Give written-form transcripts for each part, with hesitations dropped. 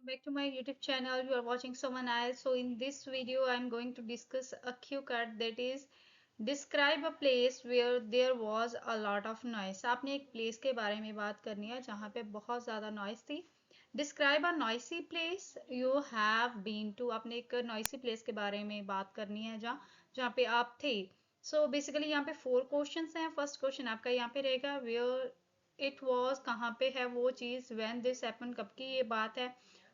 Back to my YouTube channel. You are watching someone else. So in this video, I'm going to discuss a cue card, that is describe a place where there was a lot of noise. आपने एक place के बारे में बात करनी है जहाँ पे बहुत ज़्यादा noise थी. Describe a noisy place you have been to. आपने एक noisy place के बारे में बात करनी है जहाँ जहाँ पे आप थे. So basically यहाँ पे 4 questions हैं. First question आपका यहाँ पे रहेगा where it was, कहाँ पे है वो चीज़, when this happened, कब की ये बात है,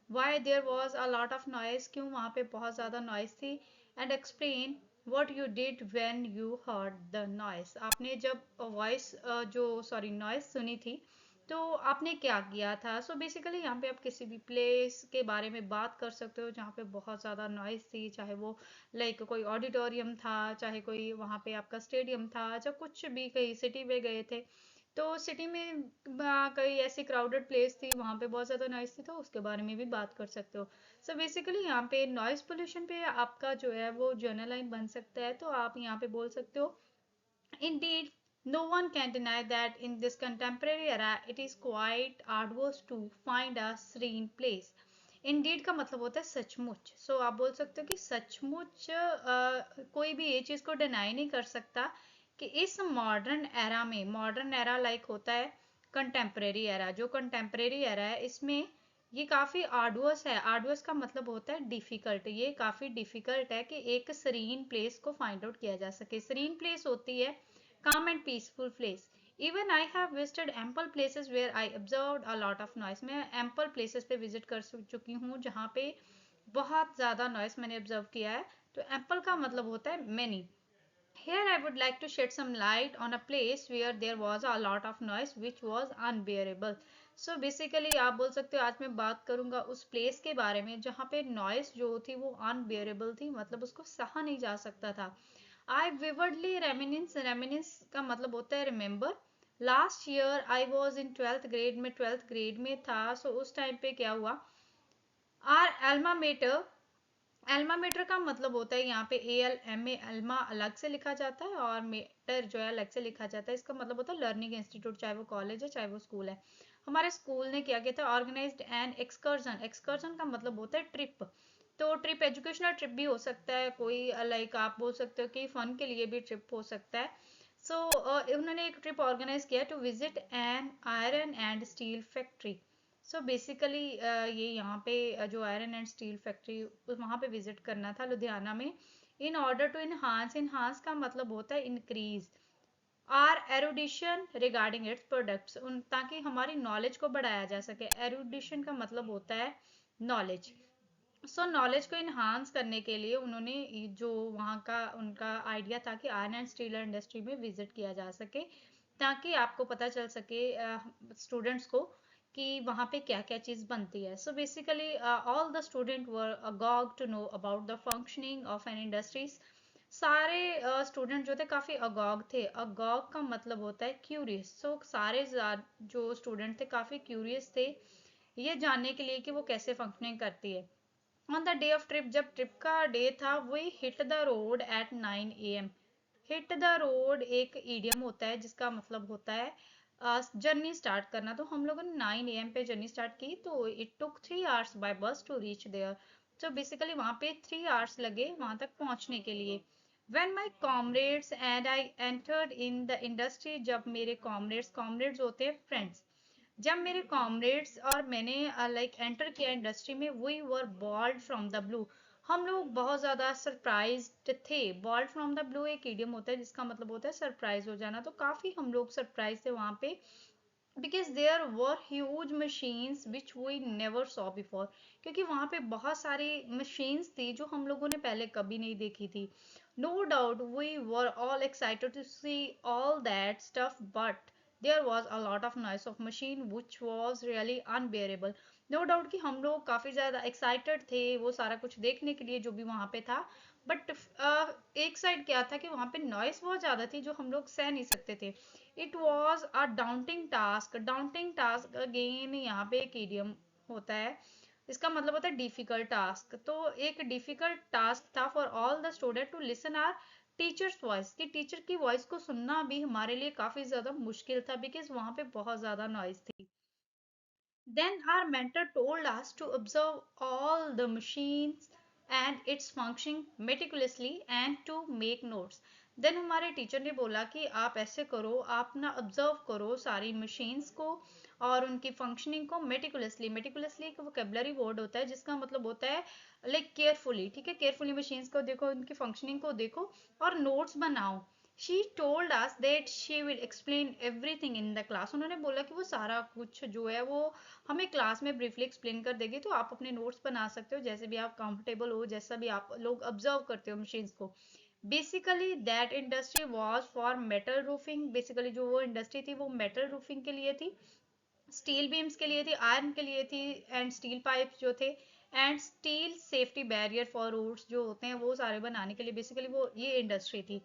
why there was a lot of noise, क्यों वहाँ पे बहुत ज़्यादा noise थी, and explain what you did when you heard the noise. आपने जब voice noise सुनी थी तो आपने क्या किया था. सो बेसिकली यहाँ पे आप किसी भी प्लेस के बारे में बात कर सकते हो जहाँ पे बहुत ज़्यादा नॉइज थी, चाहे वो लाइक कोई ऑडिटोरियम था, चाहे कोई वहाँ पे आपका स्टेडियम था, या कुछ भी कहीं सिटी में गए थे तो सिटी में कई ऐसी क्राउडेड प्लेस थी वहाँ पे बहुत ज़्यादा नॉइस थी, तो उसके बारे में भी बात कर सकते हो. सो बेसिकली यहाँ पे नॉइस पोल्यूशन पे आपका जो है वो जर्नल लाइन बन सकता है. तो आप यहाँ पे बोल सकते हो indeed no one can deny that in this contemporary era it is quite arduous to find a serene place. Indeed का मतलब होता है सचमुच. सो आप बोल सकते हो कि सचमुच कोई भी ये चीज़ को डिनाई नहीं कर सकता कि इस मॉडर्न एरा में, मॉडर्न एरा लाइक होता है कंटेम्प्रेरी एरा, जो कंटेम्प्रेरी एरा है इसमें ये काफ़ी आर्डुअस है. आर्डुअस का मतलब होता है डिफ़िकल्ट. ये काफ़ी डिफ़िकल्ट है कि एक सरीन प्लेस को फाइंड आउट किया जा सके. सरीन प्लेस होती है calm and peaceful place. Even I have visited ample places where I observed a lot of noise. मैं ample places पे visit कर चुकी हूँ जहाँ पे बहुत ज़्यादा noise मैंने observe किया है. तो ample का मतलब होता है many. Here I would like to shed some light on a place where there was a lot of noise which was unbearable. So basically आप बोल सकते हो आज मैं बात करूंगा उस place के बारे में जहाँ पे noise जो थी वो unbearable थी, मतलब उसको सहा नहीं जा सकता था. I vividly reminisce. Reminisce का मतलब होता है remember. Last year I was in 12th grade में 12th grade में था. So उस टाइम पे क्या हुआ, our alma mater, alma mater का मतलब होता है यहाँ पे A L M A, alma अलग से लिखा जाता है और मीटर जो है अलग से लिखा जाता है. इसका मतलब होता है लर्निंग इंस्टीट्यूट, चाहे वो कॉलेज है चाहे वो स्कूल है. हमारे स्कूल ने क्या किया था, ऑर्गेनाइज्ड एन एक्सकर्जन. एक्सकर्जन का मतलब होता है ट्रिप. तो ट्रिप एजुकेशनल ट्रिप भी हो सकता है, कोई लाइक आप बोल सकते हो कि फन के लिए भी ट्रिप हो सकता है. सो उन्होंने एक ट्रिप ऑर्गेनाइज किया to visit an iron and steel factory. So basically ये यहाँ पे जो आयरन एंड स्टील फैक्ट्री वहाँ पे विजिट करना था लुधियाना में. In order to enhance, enhance का मतलब होता है increase our erudition regarding its products, उन ताकि हमारी नॉलेज को बढ़ाया जा सके. एरुडिशन का मतलब होता है नॉलेज. सो नॉलेज को इन्हांस करने के लिए उन्होंने जो वहाँ का उनका आइडिया था कि आयरन एंड स्टील इंडस्ट्री में विजिट किया जा सके, ताकि आपको पता चल सके स्टूडेंट्स को कि वहाँ पे क्या क्या चीज़ बनती है. So basically all the student were agog to know about the functioning of an industries. सारे स्टूडेंट जो थे काफ़ी अगॉग थे. अगॉग का मतलब होता है क्यूरियस. सो सारे जो स्टूडेंट थे काफ़ी क्यूरियस थे ये जानने के लिए कि वो कैसे फंक्शनिंग करती है. On the day of trip, जब ट्रिप का डे था, we hit the road at 9 AM. Hit the road एक ईडियम होता है जिसका मतलब होता है जर्नी स्टार्ट करना. तो हम लोगों ने 9 AM पे जर्नी स्टार्ट की, तो इट टुक 3 hours बाय बस टू रीच देयर. तो बेसिकली वहाँ पे 3 hours लगे वहाँ तक पहुँचने के लिए. When my comrades and I entered in the industry, जब मेरे comrades, comrades होते हैं फ्रेंड्स, जब मेरे कॉमरेड्स और मैंने लाइक एंटर किया इंडस्ट्री में, we were bold from the blue. हम लोग बहुत ज़्यादा सरप्राइज्ड थे. बॉल्ड फ्रॉम द ब्लू एक इडियम होता है जिसका मतलब होता है सरप्राइज हो जाना. तो काफ़ी हम लोग सरप्राइज थे वहाँ पे because there were huge machines which we never saw before. क्योंकि वहाँ पे बहुत सारी machines थी जो हम लोगों ने पहले कभी नहीं देखी थी. No doubt we were all excited to see all that stuff, but there was a lot of noise of machine which was really unbearable. No doubt कि हम लोग काफ़ी ज़्यादा excited थे वो सारा कुछ देखने के लिए जो भी वहाँ पे था. बट एक साइड क्या था कि वहाँ पे नॉइस बहुत ज़्यादा थी जो हम लोग सह नहीं सकते थे. It was a daunting task. Daunting task again यहाँ पे एक इडियम होता है, इसका मतलब होता है डिफिकल्ट टास्क. तो एक डिफिकल्ट टास्क था for all the student to listen our teacher's voice, कि टीचर की वॉइस को सुनना भी हमारे लिए काफ़ी ज़्यादा मुश्किल था बिकॉज वहाँ पे बहुत ज़्यादा नॉइज थी. Then our mentor told us to observe all the machines and its functioning meticulously and to make notes. Then हमारे टीचर ने बोला कि आप ऐसे करो, आप ना ऑब्जर्व करो सारी मशीन्स को और उनकी फंक्शनिंग को मेटिकुलसली। मेटिकुलसली एक वोकेबलरी वर्ड होता है जिसका मतलब होता है लाइक केयरफुली, ठीक है, केयरफुली मशीन्स को देखो, उनकी फंक्शनिंग को देखो और नोट्स बनाओ। She told us that she will explain everything in the class. उन्होंने बोला कि वो सारा कुछ जो है वो हमें क्लास में ब्रीफली एक्सप्लेन कर देगी, तो आप अपने नोट्स बना सकते हो जैसे भी आप कंफर्टेबल हो, जैसा भी आप लोग ऑब्जर्व करते हो मशीन्स को। Basically that industry was for metal roofing. Basically जो वो इंडस्ट्री थी वो मेटल रूफिंग के लिए थी, स्टील बीम्स के लिए थी, आयरन के लिए थी, एंड स्टील पाइप्स जो थे, and steel safety barrier for roads जो होते हैं वो सारे बनाने के लिए बेसिकली वो ये इंडस्ट्री थी।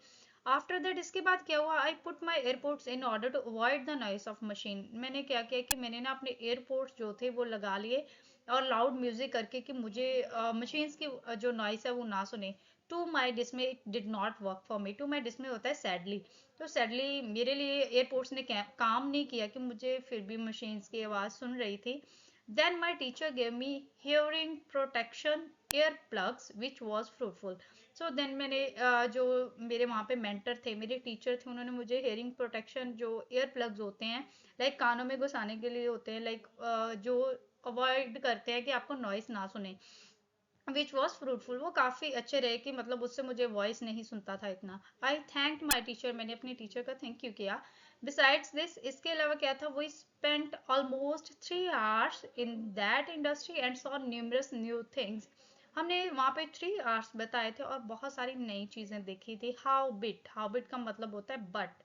आफ्टर दैट इसके बाद क्या हुआ, I put my airports in order to avoid the noise of machine. मैंने क्या किया कि मैंने ना अपने एयरपोर्ट्स जो थे वो लगा लिए और लाउड म्यूजिक करके कि मुझे मशीन्स की जो नॉइस है वो ना सुने। To my dismay it did not work for me. To my dismay होता है सैडली। तो सैडली मेरे लिए एयरपोर्ट्स ने काम नहीं किया कि मुझे फिर भी मशीन्स की आवाज़ सुन रही थी। Then my teacher gave me hearing protection ear plugs which was fruitful. So then मैंने जो मेरे वहाँ पे मेंटर थे, मेरे टीचर थे, उन्होंने मुझे हेयरिंग प्रोटेक्शन जो ईयर प्लग्स होते हैं लाइक कानों में घुसाने के लिए होते हैं, लाइक जो अवॉइड करते हैं कि आपको नॉइस ना सुने, विच वॉज फ्रूटफुल। वो काफ़ी अच्छे रहे कि मतलब उससे मुझे वॉइस नहीं सुनता था इतना। आई थैंक माई टीचर। मैंने अपने टीचर का थैंक यू किया। बिसाइड्स दिस इसके अलावा क्या था, वो spent almost 3 hours in that industry and saw numerous new things. हमने वहाँ पे 3 आवर्स बताए थे और बहुत सारी नई चीज़ें देखी थी। हाउ बिट, हाउ बिट का मतलब होता है बट।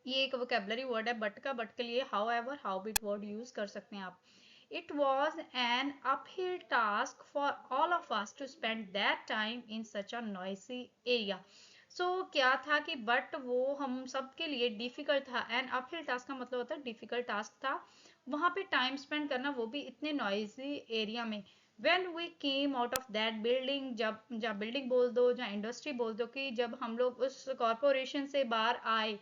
ये एक वोकेबलरी वर्ड है बट का। बट के लिए however, howbeit word use कर सकते हैं आप। It was an uphill task for all of us to spend that time in such a noisy area. So क्या था कि बट वो हम सब के लिए डिफिकल्ट था। एन अपहिल टास्क का मतलब होता है डिफिकल्ट टास्क था वहाँ पे टाइम स्पेंड करना, वो भी इतने नॉइजी एरिया में। When we came out of that building, जब जहाँ बिल्डिंग बोल दो, जहाँ इंडस्ट्री बोल दो, कि जब हम लोग उस कॉरपोरेशन से बाहर आए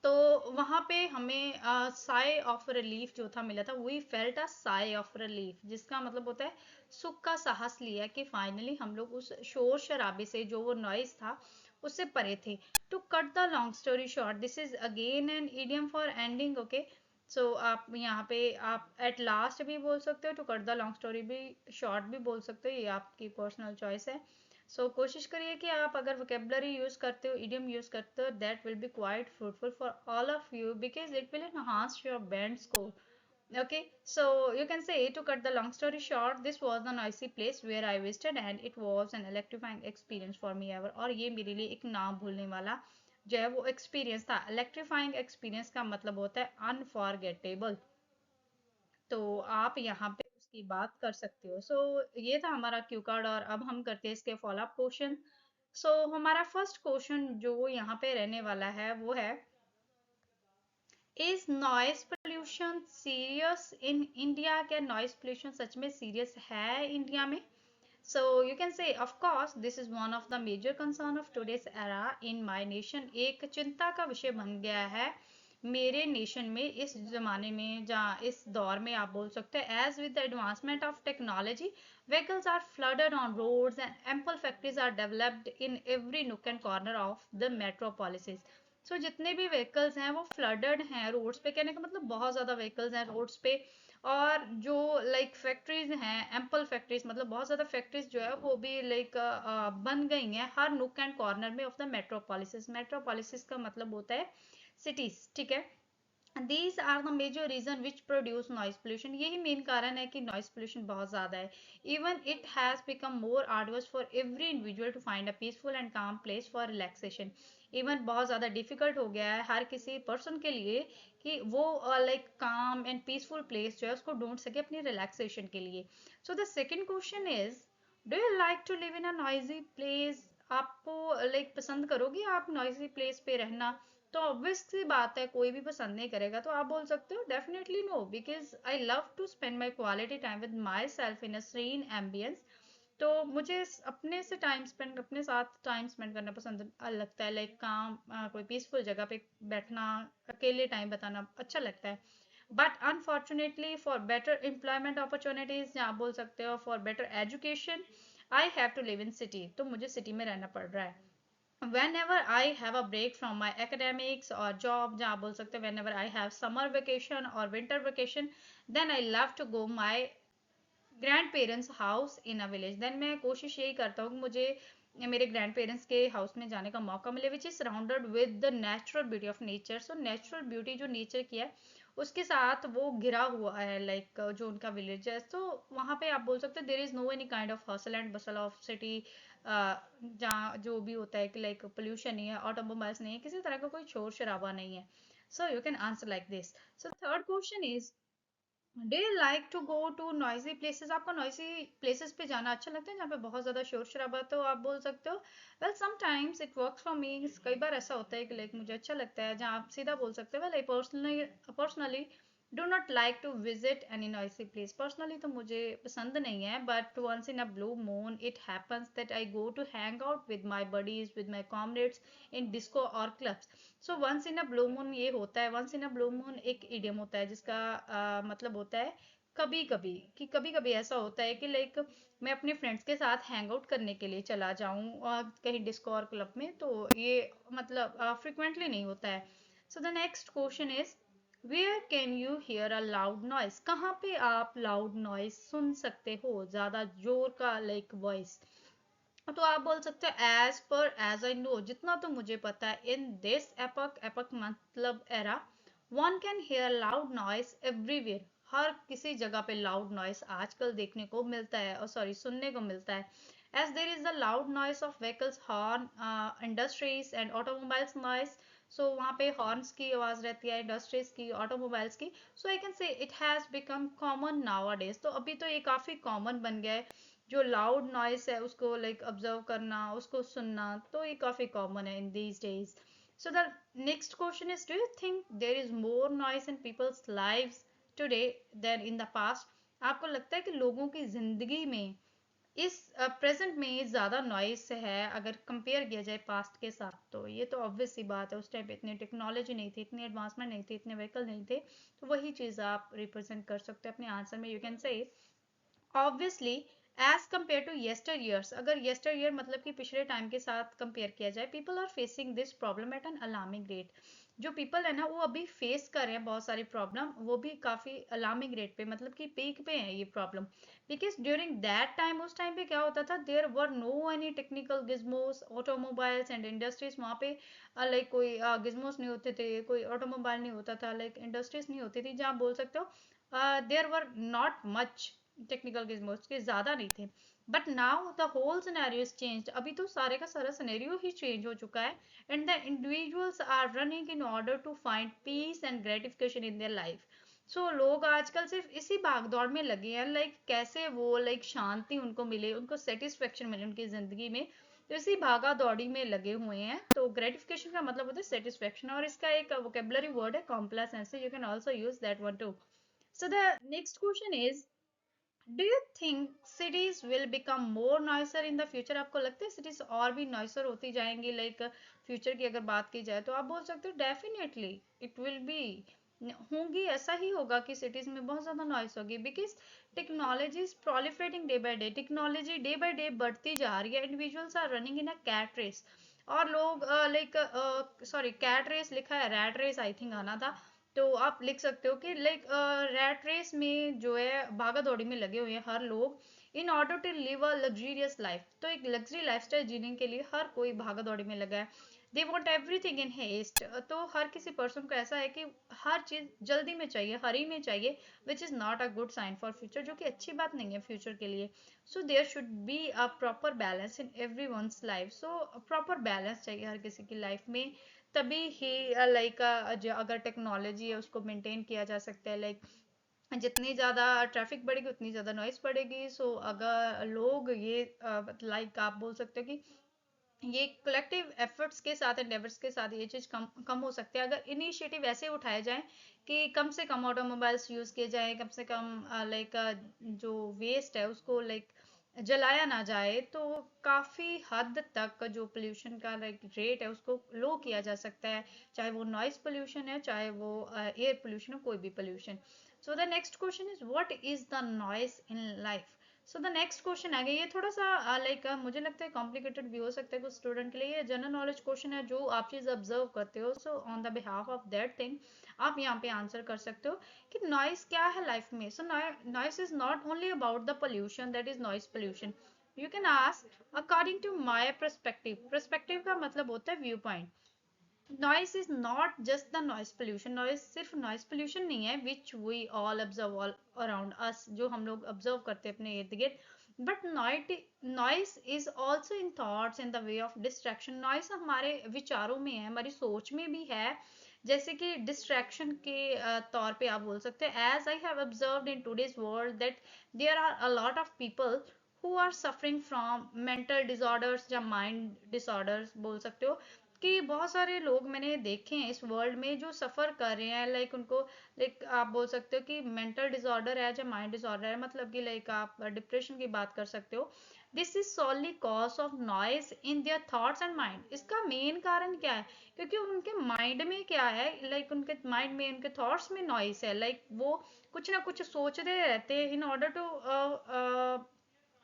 तो वहां पे हमें साई ऑफ रिलीफ जो था मिला था। We felt a sigh of relief जिसका मतलब होता है सुख का साहस लिया कि फाइनली हम लोग उस शोर शराबे से, जो वो नॉइस था, उससे परे थे। To cut the long story short, this is again an idiom for ending, okay. So आप यहाँ पे आप एट लास्ट भी बोल सकते हो, to cut the long story भी शॉर्ट भी बोल सकते हो, ये आपकी पर्सनल चॉइस है। सो कोशिश करिए कि आप अगर वोकेबलरी यूज करते हो, इडियम यूज करते हो, that will be quite fruitful for all of you because it will enhance your band score. Okay, so you can say, to cut the long story short, this was the noisy place where I visited and it was an electrifying experience for me ever. और ये मेरे लिए एक ना भूलने वाला जो है वो एक्सपीरियंस था। इलेक्ट्रीफाइंग एक्सपीरियंस का मतलब होता है अनफॉरगेटेबल। तो आप यहाँ पे उसकी बात कर सकते हो। सो ये था हमारा क्यू कार्ड और अब हम करते हैं इसके फॉलो अप क्वेश्चन। सो हमारा फर्स्ट क्वेश्चन जो यहाँ पे रहने वाला है वो है, is noise pollution serious in India? क्या नॉइस पोल्यूशन सच में सीरियस है इंडिया में? So you can say, of course, this is one of the major concern of today's era in my nation. एक चिंता का विषय बन गया है मेरे नेशन में, इस जमाने में, जहाँ इस दौर में आप बोल सकते हैं। As with the advancement of technology, vehicles are flooded on roads and ample factories are developed in every nook and corner of the metropolises. सो जितने भी व्हीकल्स हैं वो फ्लडेड हैं रोड्स पे। कहने का मतलब बहुत ज़्यादा व्हीकल्स हैं रोड्स पे। और जो लाइक फैक्ट्रीज हैं, एम्पल फैक्ट्रीज, मतलब बहुत ज़्यादा फैक्ट्रीज जो है वो भी लाइक बन गई हैं हर नुक एंड कॉर्नर में ऑफ द मेट्रोपॉलिसिस। मेट्रोपॉलिसिस का मतलब होता है सिटीज, ठीक है। These are the major reason which produce noise pollution. यही मेन कारण है कि noise pollution बहुत ज़्यादा है। Even it has become more arduous for every individual to find a peaceful and calm place for relaxation. Even बहुत ज़्यादा difficult हो गया है हर किसी person के लिए कि वो like calm and peaceful place जो है उसको ढूंढ सके अपनी relaxation के लिए। So the second question is, do you like to live in a noisy place? आपको like पसंद करोगे आप noisy place पे रहना? तो ऑब्वियस सी बात है कोई भी पसंद नहीं करेगा। तो आप बोल सकते हो definitely no, because I love to spend my quality time with my self in a serene ambience. तो मुझे अपने से टाइम स्पेंड, अपने साथ टाइम स्पेंड करना पसंद लगता है। लाइक काम कोई पीसफुल जगह पे बैठना, अकेले टाइम बताना अच्छा लगता है। But unfortunately for better employment opportunities, या आप बोल सकते हो for better education, I have to live in city, तो मुझे सिटी में रहना पड़ रहा है. whenever I have a break from my academics or job, जहाँ आप बोल सकते हो whenever I have summer vacation or winter vacation, then I love to go my grandparents house in a village. Then मैं कोशिश यही करता हूँ कि मुझे मेरे ग्रैंड पेरेंट्स के हाउस में जाने का मौका मिले, which is surrounded with the natural beauty of nature. So natural beauty जो नेचर की है उसके साथ वो घिरा हुआ है, लाइक जो उनका विलेज है. तो वहाँ पे आप बोल सकते हो there is no any kind of hustle and bustle of city, जहाँ जो भी होता है कि लाइक पोल्यूशन नहीं है, ऑटोमोबाइल्स नहीं है, किसी तरह का कोई शोर शराबा नहीं है. So you can answer like this. So third question is, do you like to go to noisy places? आपको नॉइजी प्लेसेस पे जाना अच्छा लगता है जहाँ पे बहुत ज्यादा शोर शराबा? तो आप बोल सकते हो well sometimes it works for me. कई बार ऐसा होता है कि लाइक मुझे अच्छा लगता है जहाँ आप सीधा बोल सकते हो well I personally do not like to visit any noisy place. Personally तो मुझे पसंद नहीं है, but once in a blue moon it happens that I go to hang out with my buddies, with my comrades in disco और clubs. So once in a blue moon ये होता है. Once in a blue moon एक idiom होता है जिसका मतलब होता है कभी कभी, कि कभी कभी ऐसा होता है कि लाइक मैं अपने फ्रेंड्स के साथ हैंग आउट करने के लिए चला जाऊं और कहीं डिस्को और क्लब में, तो ये मतलब फ्रिक्वेंटली नहीं होता है. So the next question is, where can you hear a loud noise? कहाँ पे आप लाउड नॉइस सुन सकते हो, ज्यादा जोर का लाइक वॉइस? तो आप बोल सकते हो एज आई नो, जितना तो मुझे पता है, इन दिस एपक, एपक मतलब era, one can hear loud noise everywhere. हर किसी जगह पे लाउड नॉइस आजकल देखने को मिलता है, और सॉरी सुनने को मिलता है. As there is the loud noise of vehicles horn, industries and automobiles noise. So वहाँ पे हॉर्न्स की आवाज रहती है, इंडस्ट्रीज की, ऑटोमोबाइल्स की. So I can say it has become common nowadays. तो अभी तो ये काफी कॉमन बन गया है, जो लाउड नॉइस है उसको लाइक ऑब्जर्व करना, उसको सुनना, तो ये काफी कॉमन है in these days. So the next question is, do you think there is more noise in people's lives today than in the past? आपको लगता है कि लोगों की जिंदगी में इस प्रेजेंट में ज्यादा नॉइस है अगर कंपेयर किया जाए पास्ट के साथ? तो ये तो ऑब्वियस सी बात है, उस टाइम पे इतनी टेक्नोलॉजी नहीं थी, इतनी एडवांसमेंट नहीं थी, इतने व्हीकल नहीं थे. तो वही चीज आप रिप्रेजेंट कर सकते हैं अपने आंसर में. You can say obviously as compare to yesteryears, अगर येस्टर ईयर मतलब कि पिछले टाइम के साथ कंपेयर किया जाए, people are facing this problem at an alarming rate. जो पीपल है ना वो अभी फेस कर रहे हैं बहुत सारी प्रॉब्लम, वो भी काफी अलार्मिंग रेट पे, मतलब कि पीक पे है ये problem. Because during that time, उस टाइम पे क्या होता था, there were no any technical gizmos, automobiles and industries. वहाँ पे लाइक कोई गिजमोस नहीं होते थे, कोई ऑटोमोबाइल नहीं होता था, लाइक इंडस्ट्रीज नहीं होती थी, जहाँ बोल सकते हो there were not much technical gizmos के, ज्यादा नहीं थे. But now the whole scenario is changed. अभी तो सारे का सारा सिनेरियो ही चेंज हो चुका है, and the individuals are running in order to find peace and gratification in their life. So लोग आजकल सिर्फ इसी भाग दौड़ में लगे हैं, लाइक कैसे वो लाइक शांति उनको मिले, उनको सेटिस्फेक्शन मिले उनकी जिंदगी में. तो इसी भागा दौड़ी में लगे हुए हैं. तो ग्रेटिफिकेशन का मतलब होता है सेटिस्फेक्शन, और इसका एक वोकेबलरी वर्ड है complacence. You can also use that one too. So the next question is, do you think cities will become more noisier in the future? आपको लगता है cities और भी noisier होती जाएंगी, like future की अगर बात की जाए? तो आप बोल सकते हो definitely it will be, होंगी, ऐसा ही होगा कि cities में बहुत ज्यादा noise होगी, because technology is proliferating day by day. technology day by day बढ़ती जा रही है. individuals are running in a cat race, और लोग लाइक सॉरी कैट रेस लिखा है, रैट रेस आई थिंक आना था. तो आप लिख सकते हो कि लाइक रैट रेस में जो है भागा दौड़ी में लगे हुए हैं हर लोग, in order to live a luxurious life. तो एक लग्जरी लाइफस्टाइल जीने के लिए हर कोई भागा दौड़ी में लगा है. They want everything in haste. तो हर किसी पर्सन को ऐसा है कि हर चीज जल्दी में चाहिए, हरी में चाहिए, which is not a good sign for future, जो कि अच्छी बात नहीं है फ्यूचर के लिए. So there should be a proper balance in everyone's life. So proper balance चाहिए हर किसी की लाइफ में, तभी ही लाइक अगर टेक्नोलॉजी है उसको मेंटेन किया जा सकता है. लाइक जितनी ज्यादा ट्रैफिक बढ़ेगी उतनी ज्यादा नॉइस बढ़ेगी. सो अगर लोग ये लाइक आप बोल सकते हो कि ये कलेक्टिव एफर्ट्स के साथ, एंडेवर्स के साथ ये चीज कम कम हो सकती है, अगर इनिशिएटिव ऐसे उठाए जाएं कि कम से कम ऑटोमोबाइल्स यूज किए जाएं, कम से कम लाइक जो वेस्ट है उसको लाइक जलाया ना जाए तो काफ़ी हद तक जो पोल्यूशन का लाइक रेट है उसको लो किया जा सकता है, चाहे वो नॉइस पोल्यूशन है, चाहे वो एयर पोल्यूशन हो, कोई भी pollution. So the next question is what is the noise in life. So the next question आ गया, ये थोड़ा सा लाइक मुझे लगता है कॉम्प्लिकेटेड भी हो सकता है कुछ स्टूडेंट के लिए। ये जनरल नॉलेज क्वेश्चन है, जो आप चीज़ ऑब्जर्व करते हो, so on the behalf of that thing आप यहाँ पे आंसर कर सकते हो कि नॉइस क्या है लाइफ में। So noise is not only about the pollution, that is noise pollution. You can ask according to my perspective. Perspective का मतलब होता है viewpoint. Noise is not just the noise pollution, noise सिर्फ noise pollution नहीं है which we all observe all around us, जो हम लोग ऑब्जर्व करते हैं अपने इर्द गिर्द। But noise is also in thoughts, in the way of distraction. Noise हमारे विचारों में है, हमारी सोच में भी है, जैसे कि डिस्ट्रैक्शन के तौर पे आप बोल सकते हैं। As I have observed in today's world that there are a lot of people who are suffering from mental disorders या माइंड डिसऑर्डर्स बोल सकते हो, कि बहुत सारे लोग मैंने देखे हैं इस वर्ल्ड में जो सफ़र कर रहे हैं, लाइक उनको लाइक आप बोल सकते हो कि मेंटल डिसऑर्डर है या माइंड डिसऑर्डर है, मतलब कि लाइक आप डिप्रेशन की बात कर सकते हो। This is solely cause of noise in their thoughts and mind. इसका मेन कारण क्या है, क्योंकि उनके माइंड में क्या है, लाइक उनके माइंड में, उनके थॉट्स में नॉइस है, लाइक वो कुछ ना कुछ सोचते रहते हैं इन ऑर्डर टू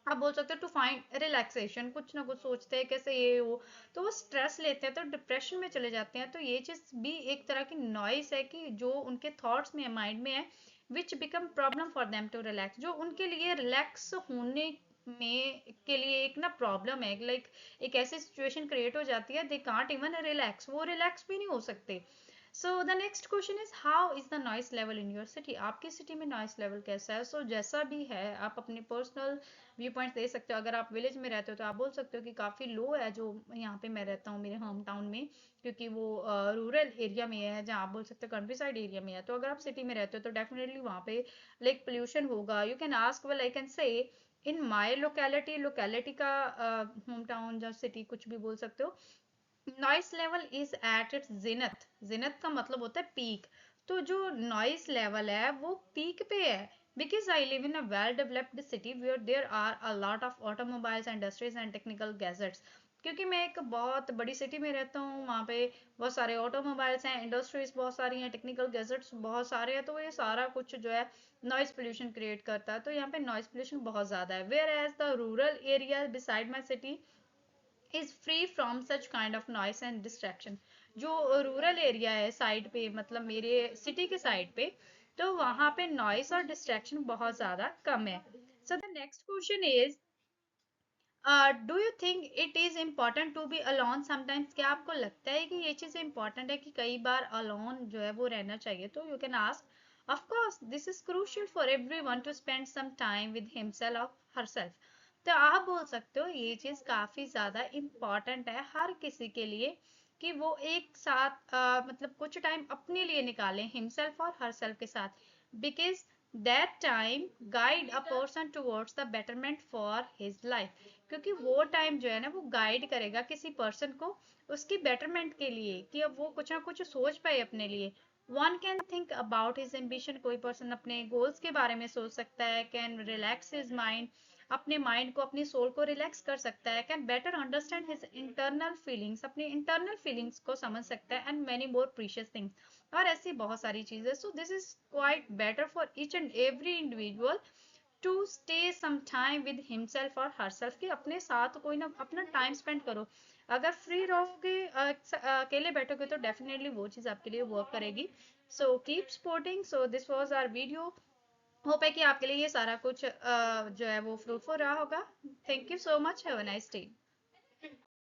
आप बोल सकते हो टू फाइंड रिलैक्सेशन। कुछ ना कुछ सोचते हैं कैसे ये हो, तो वो स्ट्रेस लेते हैं तो डिप्रेशन में चले जाते हैं। तो ये चीज़ भी एक तरह की नॉइस है कि जो उनके थॉट्स में है, माइंड में है, which become problem for them to relax, जो उनके लिए रिलैक्स होने में के लिए एक ना प्रॉब्लम है, लाइक एक ऐसी सिचुएशन क्रिएट हो जाती है, दे कांट इवन रिलैक्स, वो रिलैक्स भी नहीं हो सकते। सो the next question is how is the noise level in your city. आपकी सिटी में नॉइस लेवल कैसा है। सो जैसा भी है आप अपने पर्सनल व्यू पॉइंट दे सकते हो। अगर आप विलेज में रहते हो तो आप बोल सकते हो कि काफ़ी लो है जो यहाँ पे मैं रहता हूँ मेरे होम टाउन में, क्योंकि वो रूरल एरिया में है, जहाँ आप बोल सकते हो कंट्री साइड एरिया में है। तो अगर आप सिटी में रहते हो तो डेफिनेटली वहाँ पे लाइक पोल्यूशन होगा। You can ask, well I can say in my locality, locality का होम टाउन या सिटी कुछ भी बोल सकते हो, noise level is at its zenith. Zenith का मतलब होता है पीक। तो जो नॉइस लेवल है वो पीक पे है, because I live in a well developed city where there are a lot of automobiles industries and technical gadgets. क्योंकि मैं एक बहुत बड़ी सिटी में रहता हूँ, वहाँ पे बहुत सारे ऑटोमोबाइल्स हैं, इंडस्ट्रीज बहुत सारी हैं, टेक्निकल गैजेट्स बहुत सारे हैं, तो ये सारा कुछ जो है नॉइस पोल्यूशन क्रिएट करता है। तो यहाँ पे नॉइस पोल्यूशन बहुत ज़्यादा है, where as the rural area beside my city is free from such kind of noise and distraction. जो रूरल एरिया है साइड पे, मतलब मेरे सिटी के साइड पे, तो वहाँ पे नॉइस और डिस्ट्रैक्शन बहुत ज़्यादा कम है। So the next question is do you think it is important to be alone sometimes. क्या आपको लगता है कि ये चीज़ इम्पॉर्टेंट है कि कई बार अलोन जो है वो रहना चाहिए। तो you can ask of course this is crucial for everyone to spend some time with himself और हरसेल्फ। तो आप बोल सकते हो ये चीज़ काफ़ी ज़्यादा इम्पॉर्टेंट है हर किसी के लिए, कि वो एक साथ मतलब कुछ टाइम अपने लिए निकालें, हिमसेल्फ और हरसेल्फ के साथ, because that time guide a person towards the betterment for his life. क्योंकि वो टाइम जो है ना वो गाइड करेगा किसी पर्सन को उसकी बेटरमेंट के लिए, कि अब वो कुछ ना कुछ सोच पाए अपने लिए। One can think about his ambition, कोई पर्सन अपने गोल्स के बारे में सोच सकता है, कैन रिलैक्स हिज माइंड, अपने माइंड को, अपनी सोल को रिलैक्स कर सकता है, can better understand his internal feelings, अपनी इंटरनल फीलिंग्स को समझ सकता है, and many more precious things, और ऐसी बहुत सारी चीजें। So this is quite better for each and every individual to stay some time with himself और हरसेल्फ, कि अपने साथ कोई ना अपना टाइम स्पेंड करो। अगर फ्री रहोगे, अकेले बैठोगे, तो डेफिनेटली वो चीज़ आपके लिए वर्क करेगी। So keep supporting. So this was our video. Hope है कि आपके लिए ये सारा कुछ जो है वो फ्रूटफुल रहा होगा। Thank you so much, have a nice day.